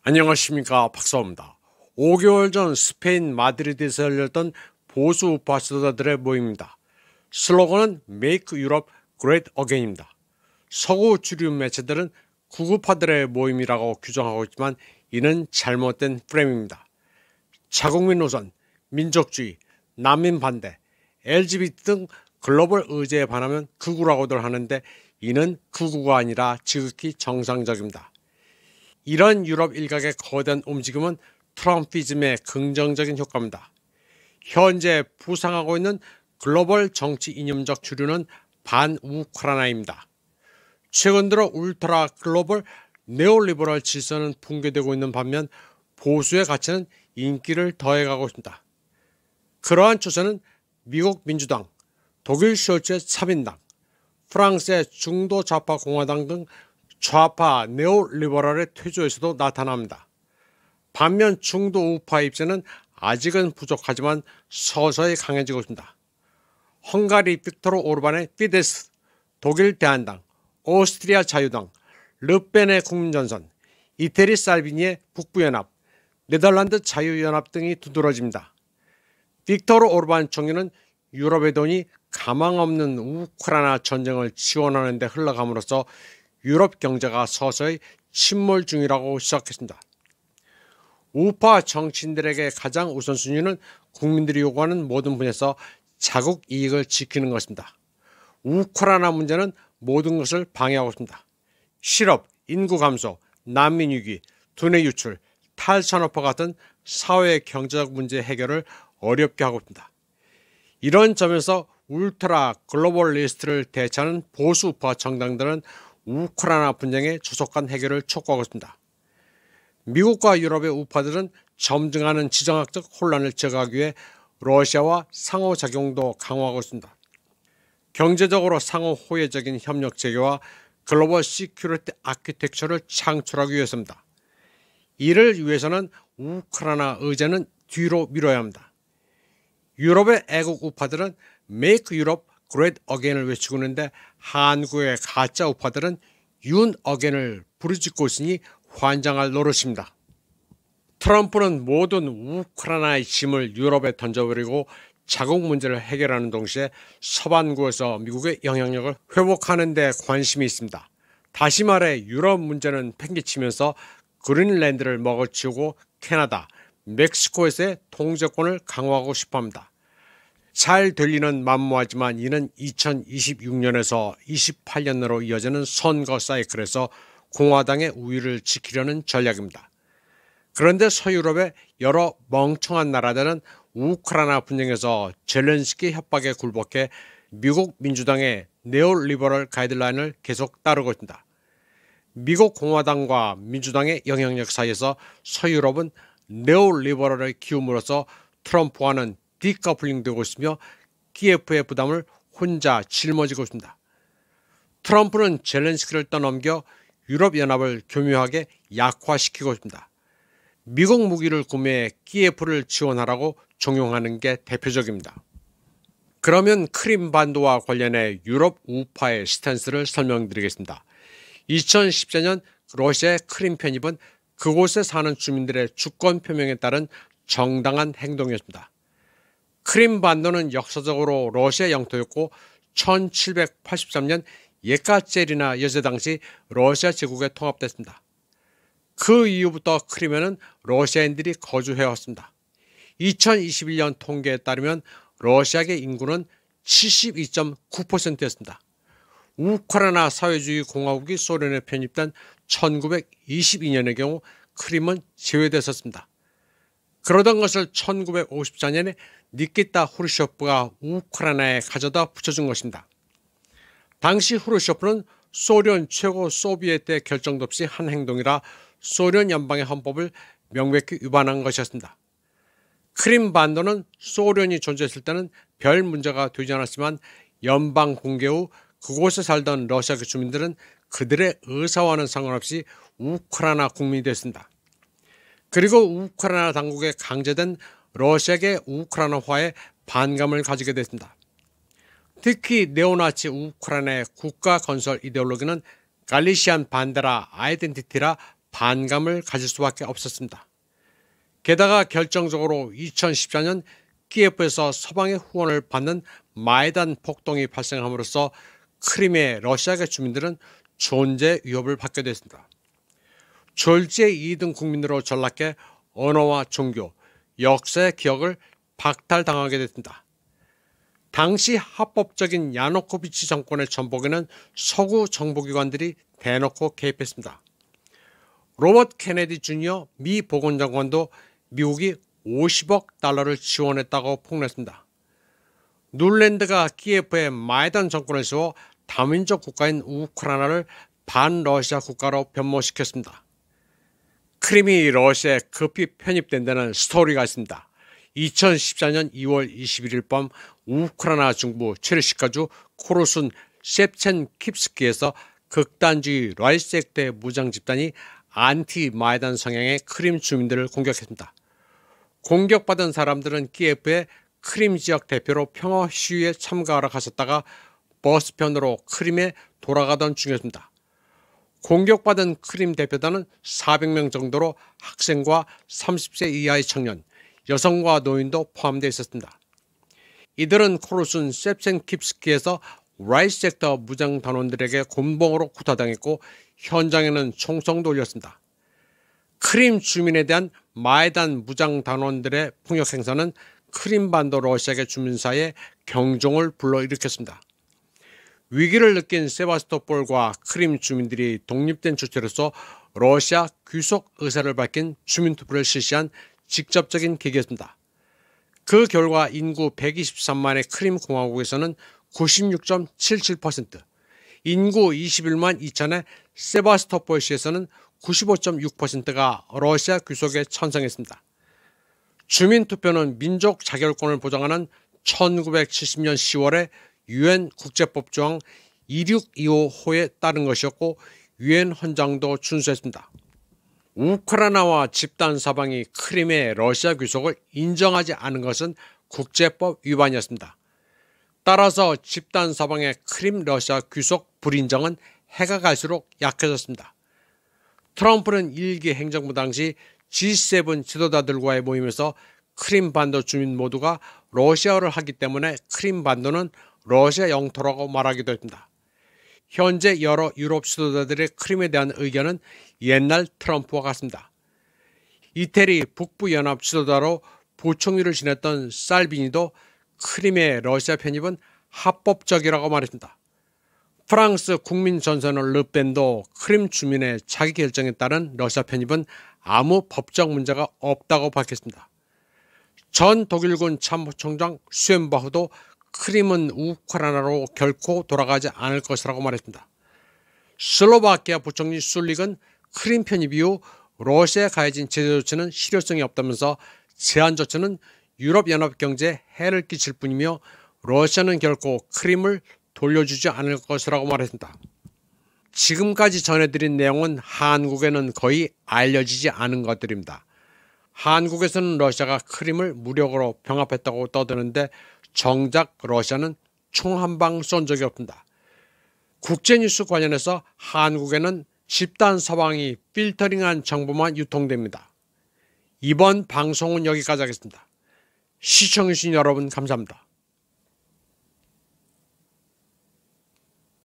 안녕하십니까, 박사입니다. 5개월 전 스페인 마드리드에서 열렸던 보수 우파 지도자들의 모임입니다. 슬로건은 Make Europe Great Again입니다. 서구 주류 매체들은 구구파들의 모임이라고 규정하고 있지만 이는 잘못된 프레임입니다. 자국민 노선, 민족주의, 난민 반대, LGBT 등 글로벌 의제에 반하면 극우라고들 하는데 이는 극우가 아니라 지극히 정상적입니다. 이런 유럽 일각의 거대한 움직임은 트럼피즘의 긍정적인 효과입니다. 현재 부상하고 있는 글로벌 정치 이념적 주류는 반우크라이나입니다. 최근 들어 울트라 글로벌 네오리버럴 질서는 붕괴되고 있는 반면 보수의 가치는 인기를 더해가고 있습니다. 그러한 추세는 미국 민주당, 독일 숄츠의 3인당, 프랑스의 중도 좌파 공화당 등 좌파 네오리버럴의 퇴조에서도 나타납니다. 반면 중도 우파 입장은 아직은 부족하지만 서서히 강해지고 있습니다. 헝가리 빅토르 오르반의 피데스, 독일 대한당, 오스트리아 자유당, 르펜의 국민전선, 이태리 살비니의 북부연합, 네덜란드 자유연합 등이 두드러집니다. 빅토르 오르반 총리는 유럽의 돈이 가망 없는 우크라이나 전쟁을 지원하는 데 흘러감으로써 유럽 경제가 서서히 침몰 중이라고 시작했습니다. 우파 정치인들에게 가장 우선순위는 국민들이 요구하는 모든 분야에서 자국 이익을 지키는 것입니다. 우크라이나 문제는 모든 것을 방해하고 있습니다. 실업, 인구 감소, 난민 위기, 두뇌 유출, 탈산업화 같은 사회 경제적 문제 해결을 어렵게 하고 있습니다. 이런 점에서 울트라 글로벌리스트를 대체하는 보수 우파 정당들은 우크라이나 분쟁의 조속한 해결을 촉구하고 있습니다. 미국과 유럽의 우파들은 점증하는 지정학적 혼란을 제거하기 위해 러시아와 상호작용도 강화하고 있습니다. 경제적으로 상호 호혜적인 협력 체계와 글로벌 시큐리티 아키텍처를 창출하기 위해서입니다. 이를 위해서는 우크라이나 의제는 뒤로 미뤄야 합니다. 유럽의 애국 우파들은 Make Europe Great Again을 외치고 있는데 한국의 가짜 우파들은 윤 어게인을 부르짖고 있으니 환장할 노릇입니다. 트럼프는 모든 우크라이나의 짐을 유럽에 던져버리고 자국 문제를 해결하는 동시에 서반구에서 미국의 영향력을 회복하는 데 관심이 있습니다. 다시 말해 유럽 문제는 팽개치면서 그린랜드를 먹어치우고 캐나다, 멕시코에서의 통제권을 강화하고 싶어합니다. 잘 들리는 만무하지만 이는 2026년에서 28년으로 이어지는 선거 사이클에서 공화당의 우위를 지키려는 전략입니다. 그런데 서유럽의 여러 멍청한 나라들은 우크라이나 분쟁에서 젤렌스키 협박에 굴복해 미국 민주당의 네오리버럴 가이드라인을 계속 따르고 있습니다. 미국 공화당과 민주당의 영향력 사이에서 서유럽은 네오리버럴의 기움으로써 트럼프와는 디커플링 되고 있으며 키예프의 부담을 혼자 짊어지고 있습니다. 트럼프는 젤렌스키를 떠넘겨 유럽연합을 교묘하게 약화시키고 있습니다. 미국 무기를 구매해 키예프를 지원하라고 종용하는 게 대표적입니다. 그러면 크림반도와 관련해 유럽 우파의 스탠스를 설명드리겠습니다. 2014년 러시아의 크림 편입은 그곳에 사는 주민들의 주권 표명에 따른 정당한 행동이었습니다. 크림반도는 역사적으로 러시아 영토였고 1783년 예카체리나 여제 당시 러시아 제국에 통합됐습니다. 그 이후부터 크림에는 러시아인들이 거주해왔습니다. 2021년 통계에 따르면 러시아계 인구는 72.9%였습니다. 우크라이나 사회주의 공화국이 소련에 편입된 1922년의 경우 크림은 제외됐었습니다. 그러던 것을 1954년에 니키타 후르쇼프가 우크라이나에 가져다 붙여준 것입니다. 당시 후르쇼프는 소련 최고 소비에트의 결정도 없이 한 행동이라 소련 연방의 헌법을 명백히 위반한 것이었습니다. 크림반도는 소련이 존재했을 때는 별 문제가 되지 않았지만 연방 붕괴 후 그곳에 살던 러시아계 주민들은 그들의 의사와는 상관없이 우크라이나 국민이 됐습니다. 그리고 우크라이나 당국에 강제된 러시아계 우크라이나화에 반감을 가지게 됐습니다. 특히 네오나치 우크라이나의 국가 건설 이데올로기는 갈리시안 반데라 아이덴티티라 반감을 가질 수밖에 없었습니다. 게다가 결정적으로 2014년 키예프에서 서방의 후원을 받는 마이단 폭동이 발생함으로써 크림의 러시아계 주민들은 존재 위협을 받게 됐습니다. 졸지의 2등 국민으로 전락해 언어와 종교, 역사의 기억을 박탈당하게 됐습니다. 당시 합법적인 야누코비치 정권의 전복에는 서구 정보기관들이 대놓고 개입했습니다. 로버트 케네디 주니어 미 보건장관도 미국이 50억 달러를 지원했다고 폭로했습니다. 눌랜드가 키예프에 마이단 정권을 세워 다민족 국가인 우크라이나를 반러시아 국가로 변모시켰습니다. 크림이 러시아에 급히 편입된다는 스토리가 있습니다. 2014년 2월 21일 밤 우크라이나 중부 체르시카주 코르순 셰프첸킵스키에서 극단주의 라이섹대 무장 집단이 안티 마이단 성향의 크림 주민들을 공격했습니다. 공격받은 사람들은 키예프의 크림 지역 대표로 평화 시위에 참가하러 갔었다가 버스편으로 크림에 돌아가던 중이었습니다. 공격받은 크림 대표단은 400명 정도로 학생과 30세 이하의 청년, 여성과 노인도 포함되어 있었습니다. 이들은 코르순 셰프첸킵스키에서 라이스 섹터 무장 단원들에게 곤봉으로 구타당했고 현장에는 총성도 울렸습니다. 크림 주민에 대한 마이단 무장 단원들의 폭력 행사는 크림반도 러시아계 주민 사이에 경종을 불러일으켰습니다. 위기를 느낀 세바스토폴과 크림 주민들이 독립된 주체로서 러시아 귀속 의사를 밝힌 주민투표를 실시한 직접적인 계기였습니다. 그 결과 인구 123만의 크림 공화국에서는 96.77%, 인구 21만 2천의 세바스토폴시에서는 95.6%가 러시아 귀속에 찬성했습니다. 주민투표는 민족 자결권을 보장하는 1970년 10월에 유엔 국제법 조항 2625호에 따른 것이었고 유엔 헌장도 준수했습니다. 우크라이나와 집단 사방이 크림의 러시아 귀속을 인정하지 않은 것은 국제법 위반이었습니다. 따라서 집단 사방의 크림 러시아 귀속 불인정은 해가 갈수록 약해졌습니다. 트럼프는 1기 행정부 당시 G7 지도자들과의 모임에서 크림반도 주민 모두가 러시아어를 하기 때문에 크림반도는 러시아 영토라고 말하기도 했습니다. 현재 여러 유럽 지도자들의 크림에 대한 의견은 옛날 트럼프와 같습니다. 이태리 북부연합 지도자로 부총리를 지냈던 살비니도 크림의 러시아 편입은 합법적이라고 말했습니다. 프랑스 국민전선을 르펜도 크림 주민의 자기 결정에 따른 러시아 편입은 아무 법적 문제가 없다고 밝혔습니다. 전 독일군 참모총장 슈엔바흐도 크림은 우크라이나로 결코 돌아가지 않을 것이라고 말했습니다. 슬로바키아 부총리 술릭은 크림 편입 이후 러시아에 가해진 제재 조치는 실효성이 없다면서 제한 조치는 유럽연합 경제에 해를 끼칠 뿐이며 러시아는 결코 크림을 돌려주지 않을 것이라고 말했습니다. 지금까지 전해드린 내용은 한국에는 거의 알려지지 않은 것들입니다. 한국에서는 러시아가 크림을 무력으로 병합했다고 떠드는데 정작 러시아는 총 한 방 쏜 적이 없습니다. 국제뉴스 관련해서 한국에는 집단 서방이 필터링한 정보만 유통됩니다. 이번 방송은 여기까지 하겠습니다. 시청해주신 여러분 감사합니다.